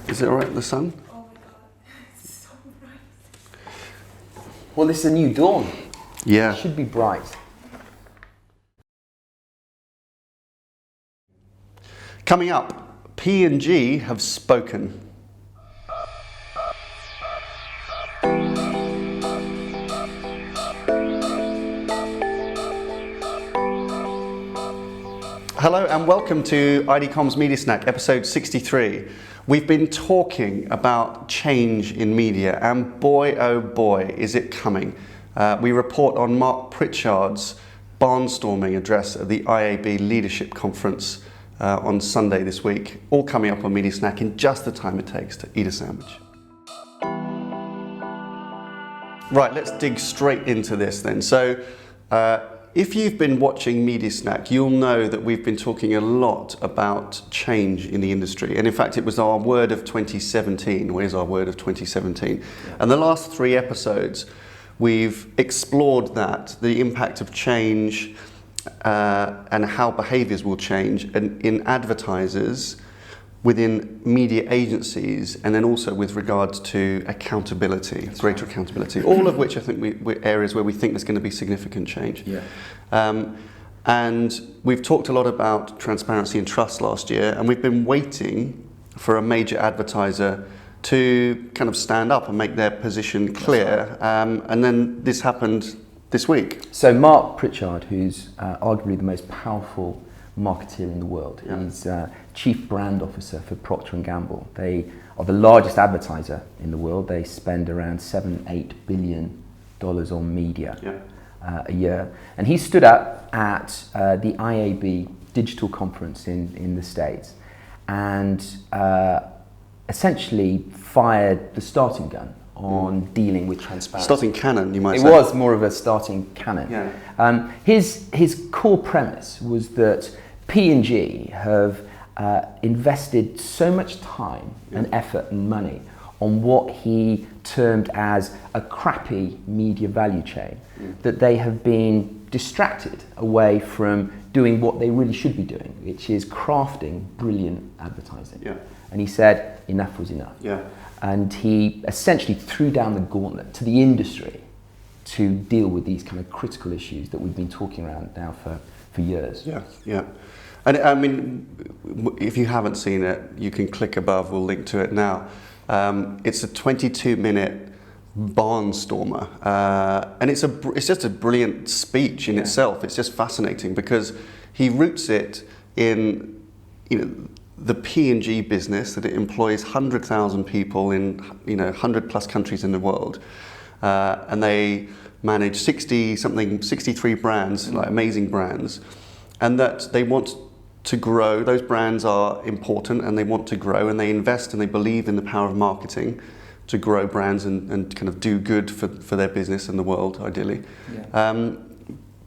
Is it all right, the sun? Oh my god, it's so bright. Well, this is a new dawn. Yeah. It should be bright. Coming up, P&G have spoken. Hello and welcome to IDCom's MediaSnack, episode 63. We've been talking about change in media, and boy oh boy is it coming. We report on Marc Pritchard's barnstorming address at the IAB Leadership Conference on Sunday this week, all coming up on MediaSnack in just the time it takes to eat a sandwich. Right, let's dig straight into this then. So, if you've been watching MediaSnack, you'll know that we've been talking a lot about change in the industry. And in fact, it was our word of 2017. What is our word of 2017? Yeah. And the last 3 episodes, we've explored that, the impact of change and how behaviors will change in advertisers, within media agencies, and then also with regards to accountability, greater accountability, all of which I think we're areas where we think there's going to be significant change. Yeah. And we've talked a lot about transparency and trust last year, and we've been waiting for a major advertiser to kind of stand up and make their position clear. And then this happened this week. So Marc Pritchard, who's arguably the most powerful marketeer in the world. Yeah. He's Chief Brand Officer for Procter Gamble. They are the largest advertiser in the world. They spend around $7-8 billion on media a year. And he stood up at the IAB digital conference in the States and essentially fired the starting gun on dealing with transparency. Starting cannon, you might say. It was more of a starting cannon. Yeah. His core premise was that P&G have invested so much time and effort and money on what he termed as a crappy media value chain, that they have been distracted away from doing what they really should be doing, which is crafting brilliant advertising. Yeah. And he said enough was enough. Yeah. And he essentially threw down the gauntlet to the industry to deal with these kind of critical issues that we've been talking around now for years. Yeah, yeah. And I mean, if you haven't seen it, you can click above, we'll link to it now. It's a 22-minute barnstormer, and it's just a brilliant speech in itself. It's just fascinating because he roots it in, the P&G business, that it employs 100,000 people in 100 plus countries in the world, and they manage 63 brands, like amazing brands, and that they want to grow. Those brands are important and they want to grow, and they invest and they believe in the power of marketing to grow brands and kind of do good for their business and the world, ideally. Yeah.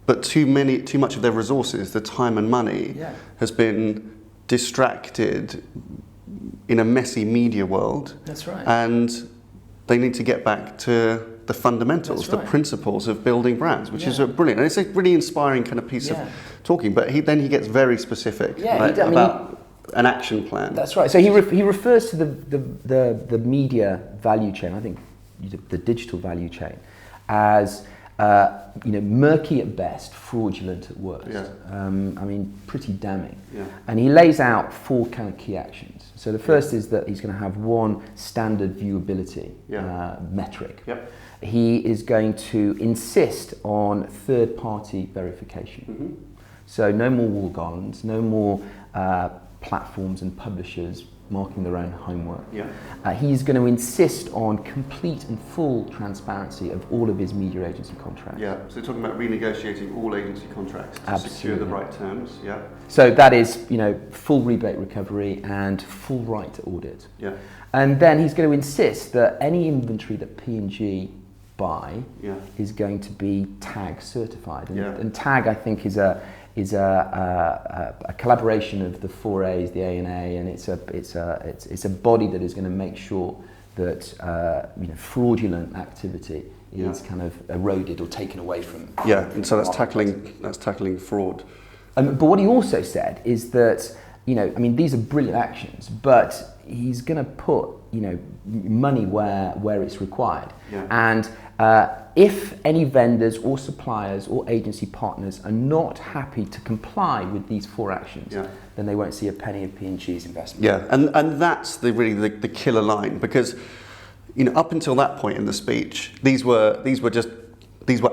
But too much of their resources, the time and money, has been distracted in a messy media world. That's right. And they need to get back to the fundamentals, the principles of building brands, which is brilliant. And it's a really inspiring kind of piece of talking. But he gets very specific about an action plan. That's right. So he refers to the media value chain, I think the digital value chain, as murky at best, fraudulent at worst. Yeah. I mean, pretty damning. Yeah. And he lays out 4 kind of key actions. So the first is that he's going to have one standard viewability metric. Yep. He is going to insist on third-party verification. Mm-hmm. So no more walled gardens, no more platforms and publishers marking their own homework. Yeah. He's going to insist on complete and full transparency of all of his media agency contracts. Yeah, so talking about renegotiating all agency contracts to secure the right terms. Yeah. So that is, full rebate recovery and full right to audit. Yeah. And then he's going to insist that any inventory that P&G buy is going to be TAG certified. And TAG, I think, is a collaboration of the 4 A's, the A and A, and it's a body that is going to make sure that fraudulent activity is kind of eroded or taken away from. Yeah, and so that's tackling fraud. But what he also said is that I mean, these are brilliant actions, but he's going to put, money where it's required. Yeah. And if any vendors or suppliers or agency partners are not happy to comply with these 4 actions, then they won't see a penny of P&G's investment. Yeah, and that's really the killer line, because up until that point in the speech, these were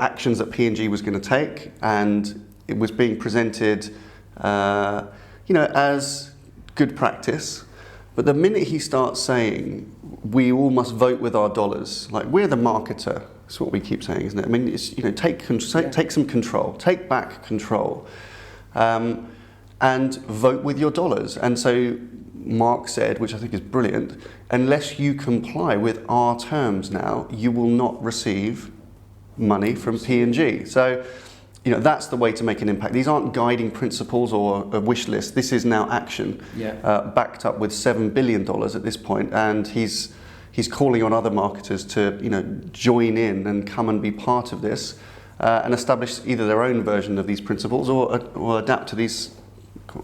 actions that P&G was going to take, and it was being presented, as good practice. But the minute he starts saying, we all must vote with our dollars, like, we're the marketer, that's what we keep saying, isn't it? I mean, it's, take some control, take back control, and vote with your dollars. And so Marc said, which I think is brilliant, unless you comply with our terms now, you will not receive money from P&G. So, that's the way to make an impact. These aren't guiding principles or a wish list. This is now action, backed up with $7 billion at this point, and he's calling on other marketers to join in and come and be part of this, and establish either their own version of these principles or adapt to these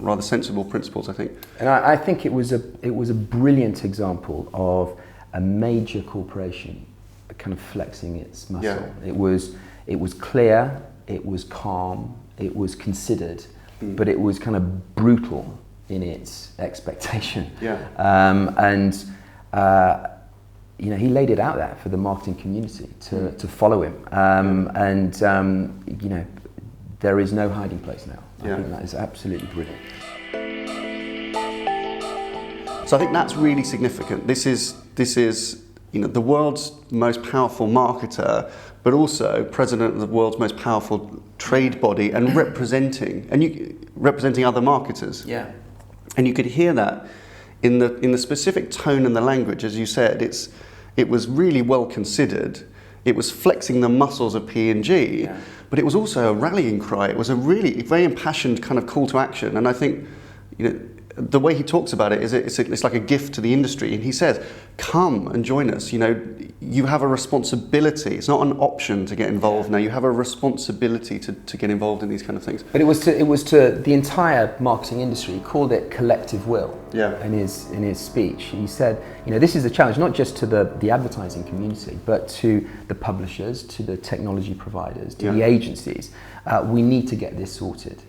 rather sensible principles, I think. And I think it was a brilliant example of a major corporation kind of flexing its muscle. Yeah. It was clear. It was calm, it was considered, but it was kind of brutal in its expectation. Yeah. He laid it out there for the marketing community to follow him. There is no hiding place now. I think that is absolutely brilliant. So I think that's really significant. This is the world's most powerful marketer, but also president of the world's most powerful trade body, and representing other marketers. Yeah. And you could hear that in the specific tone and the language, as you said. It was really well considered. It was flexing the muscles of P&G, but it was also a rallying cry. It was a really very impassioned kind of call to action. And I think, the way he talks about it is it's like a gift to the industry. And he says, come and join us. You have a responsibility. It's not an option to get involved now. You have a responsibility to get involved in these kind of things. But it was to the entire marketing industry. He called it collective will. Yeah. In his speech, he said, this is a challenge not just to the advertising community, but to the publishers, to the technology providers, to the agencies. We need to get this sorted.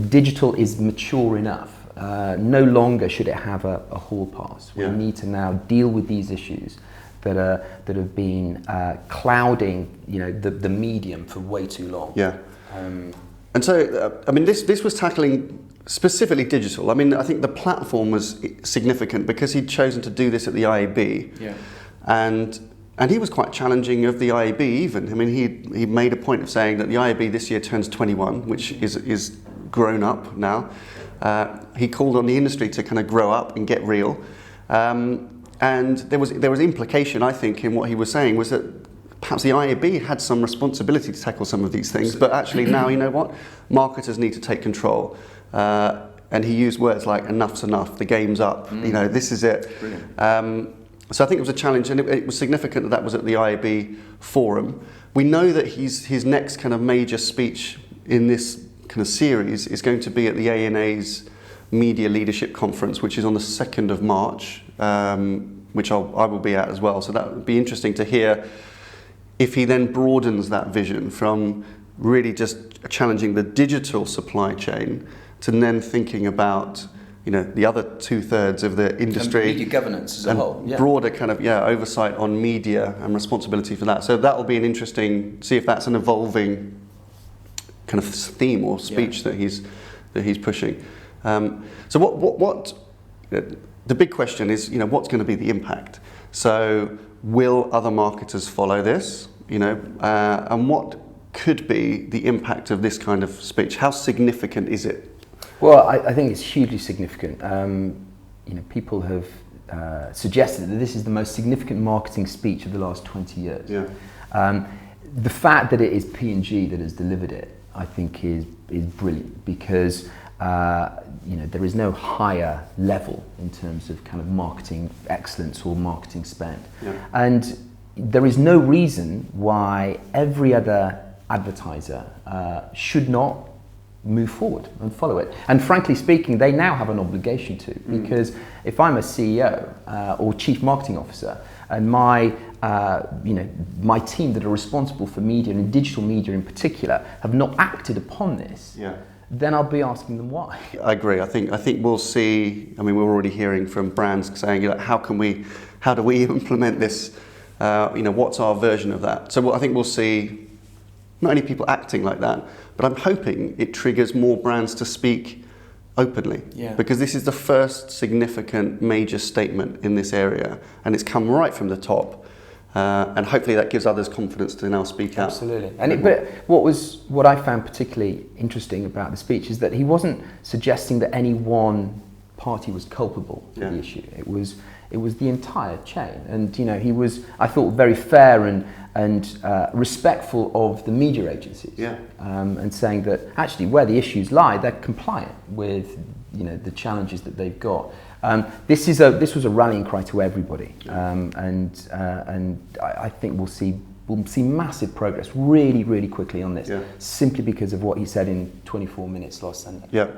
Digital is mature enough. No longer should it have a hall pass. We need to now deal with these issues that have been clouding, the medium for way too long. Yeah. And so, this was tackling specifically digital. I think the platform was significant because he'd chosen to do this at the IAB. Yeah. And he was quite challenging of the IAB even. He made a point of saying that the IAB this year turns 21, which is grown up now. He called on the industry to kind of grow up and get real. And there was implication, I think, in what he was saying, was that perhaps the IAB had some responsibility to tackle some of these things, but actually now, marketers need to take control. And he used words like, enough's enough, the game's up, this is it. Brilliant. So I think it was a challenge, and it was significant that was at the IAB forum. We know that his next kind of major speech in this kind of series is going to be at the ANA's Media Leadership Conference, which is on the 2nd of March, which I will be at as well. So that would be interesting to hear if he then broadens that vision from really just challenging the digital supply chain to then thinking about the other 2/3 of the industry. And media governance as a whole. Yeah. Broader kind of, oversight on media and responsibility for that. So that will be an interesting, see if that's an evolving kind of theme or speech that he's pushing. So what the big question is, what's going to be the impact? So will other marketers follow this? And what could be the impact of this kind of speech? How significant is it? Well, I think it's hugely significant. People have suggested that this is the most significant marketing speech of the last 20 years. Yeah. The fact that it is P&G that has delivered it, I think, is brilliant, because there is no higher level in terms of kind of marketing excellence or marketing spend. Yeah. And there is no reason why every other advertiser should not move forward and follow it. And frankly speaking, they now have an obligation to, because if I'm a CEO or chief marketing officer and my my team that are responsible for media and digital media in particular have not acted upon this, then I'll be asking them why. I agree. I think we'll see. I mean, we're already hearing from brands saying, how do we implement this? What's our version of that? So I think we'll see not only people acting like that, but I'm hoping it triggers more brands to speak openly, because this is the first significant major statement in this area, and it's come right from the top, and hopefully that gives others confidence to now speak out. Absolutely. But what I found particularly interesting about the speech is that he wasn't suggesting that any one party was culpable for the issue. It was the entire chain, and he was, I thought, very fair and respectful of the media agencies, and saying that actually where the issues lie, they're compliant with the challenges that they've got. This was a rallying cry to everybody, and I think we'll see massive progress really, really quickly on this, simply because of what he said in 24 minutes last Sunday. Yeah,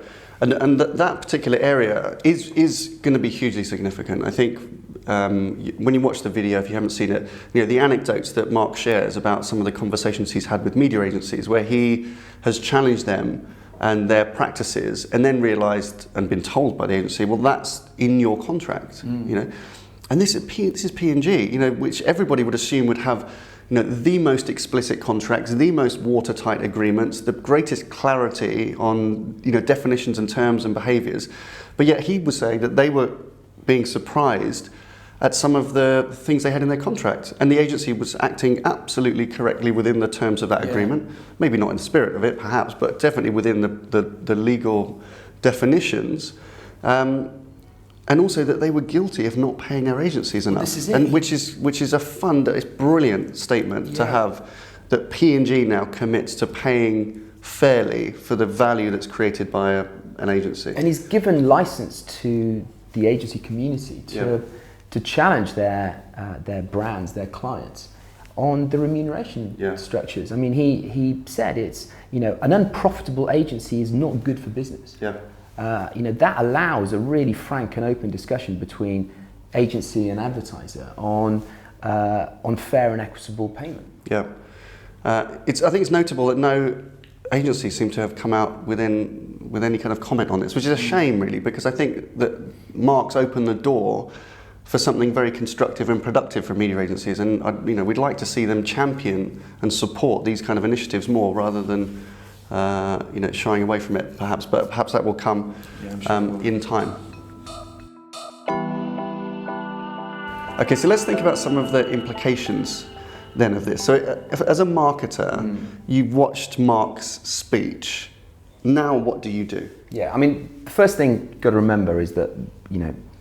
and that particular area is going to be hugely significant. I think when you watch the video, if you haven't seen it, the anecdotes that Marc shares about some of the conversations he's had with media agencies, where he has challenged them and their practices, and then realised and been told by the agency, well, that's in your contract, And this is P&G, which everybody would assume would have, the most explicit contracts, the most watertight agreements, the greatest clarity on, definitions and terms and behaviours. But yet he was saying that they were being surprised at some of the things they had in their contract. And the agency was acting absolutely correctly within the terms of that agreement. Maybe not in the spirit of it, perhaps, but definitely within the legal definitions. And also that they were guilty of not paying their agencies enough. This is it. And which is a brilliant statement to have, that P&G now commits to paying fairly for the value that's created by an agency. And he's given license to the agency community to challenge their brands, their clients, on the remuneration structures. I mean, he said it's, an unprofitable agency is not good for business. That allows a really frank and open discussion between agency and advertiser on fair and equitable payment. I think it's notable that no agencies seem to have come out with any kind of comment on this, which is a shame, really, because I think that Marc's opened the door for something very constructive and productive for media agencies, and we'd like to see them champion and support these kind of initiatives more, rather than shying away from it, perhaps. But perhaps that will come in time. Okay, so let's think about some of the implications then of this. So, as a marketer, you've watched Marc's speech. Now, what do you do? Yeah, I mean, the first thing you've got to remember is that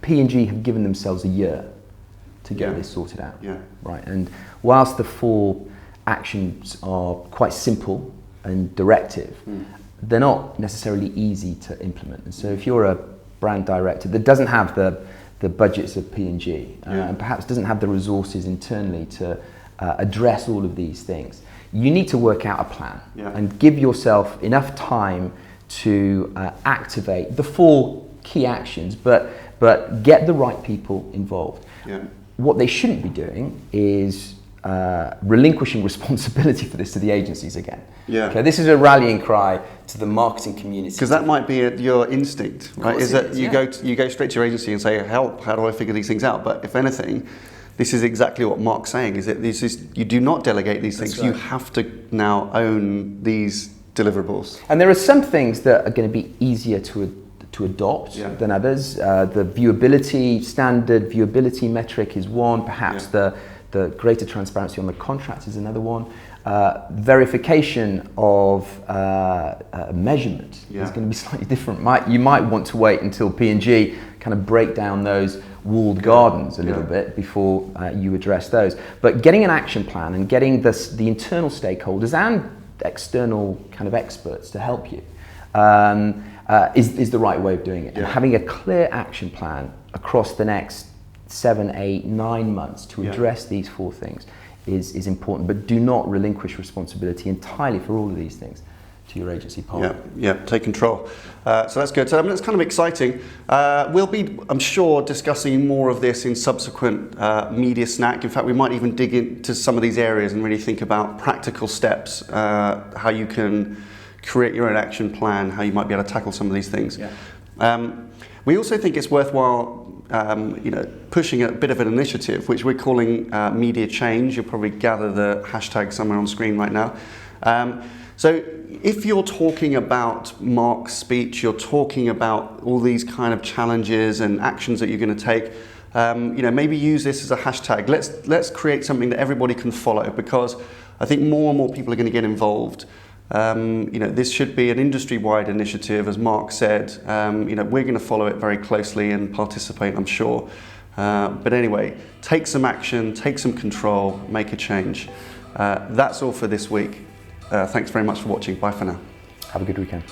P&G have given themselves a year to get this sorted out. Right, and whilst the 4 actions are quite simple and directive, they're not necessarily easy to implement. And so, if you're a brand director that doesn't have the budgets of P&G and perhaps doesn't have the resources internally to address all of these things, you need to work out a plan and give yourself enough time to activate the 4 key actions, but get the right people involved. What they shouldn't be doing is relinquishing responsibility for this to the agencies again. Okay, this is a rallying cry to the marketing community. Because that might be your instinct, right? Is that you go straight to your agency and say, "Help! How do I figure these things out?" But if anything, this is exactly what Marc's saying: is that you do not delegate these things. Right. You have to now own these deliverables. And there are some things that are going to be easier to adopt than others. The viewability standard, viewability metric is one. Perhaps the greater transparency on the contract is another one. Verification of measurement is going to be slightly different. You might want to wait until P&G kind of break down those walled gardens a little bit before you address those. But getting an action plan and getting the internal stakeholders and external kind of experts to help you is the right way of doing it. And having a clear action plan across the next 7, 8, 9 months to address these 4 things is important, but do not relinquish responsibility entirely for all of these things to your agency partner. Yeah, take control. So that's good. So I mean, it's kind of exciting. We'll be, I'm sure, discussing more of this in subsequent MediaSnack. In fact, we might even dig into some of these areas and really think about practical steps, how you can create your own action plan, how you might be able to tackle some of these things. Yeah. We also think it's worthwhile pushing a bit of an initiative, which we're calling MediaChange. You'll probably gather the hashtag somewhere on screen right now. So if you're talking about Marc's speech, you're talking about all these kind of challenges and actions that you're going to take, maybe use this as a hashtag. Let's create something that everybody can follow, because I think more and more people are going to get involved. This should be an industry-wide initiative, as Marc said. We're going to follow it very closely and participate, I'm sure. But anyway, take some action, take some control, make a change. That's all for this week. Thanks very much for watching. Bye for now. Have a good weekend.